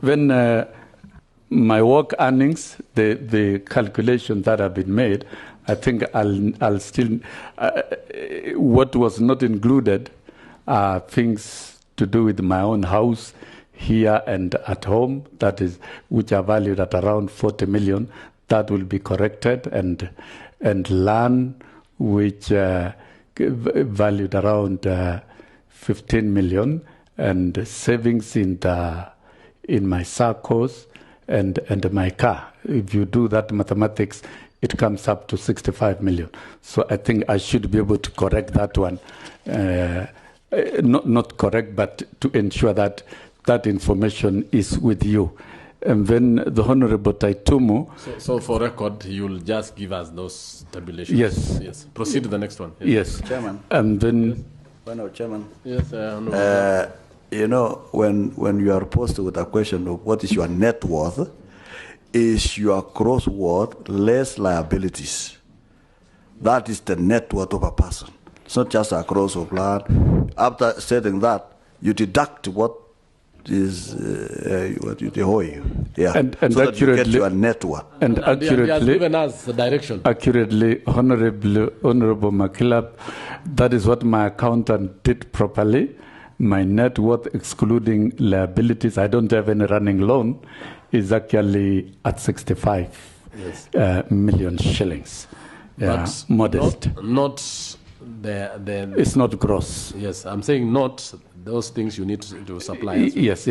when my work earnings, the calculation that have been made, I think I'll still, what was not included are things to do with my own house here and at home, that is, which are valued at around 40 million. That will be corrected, and land, which valued around 15 million, and savings in my saccos and my car. If you do that mathematics, it comes up to 65 million. So I think I should be able to correct that one. Not correct, but to ensure that that information is with you. And then the Honorable Taitumu. So for record, you'll just give us those tabulations? Yes. Yes. Proceed to the next one. Yes. Chairman. And then. Yes. Well, Chairman. Yes. You know, when you are posed with a question of what is your net worth, is your gross worth less liabilities. That is the net worth of a person. It's not just a gross of land. After stating that, you deduct what is what you owe you. Yeah. And so that you get your net worth. And accurately, he has given us the direction. Accurately, Honorable Makilap, that is what my accountant did properly. My net worth, excluding liabilities, I don't have any running loan, is actually at 65 million shillings. But modest. Not the. It's not gross. Yes, I'm saying not those things you need to supply. Yes.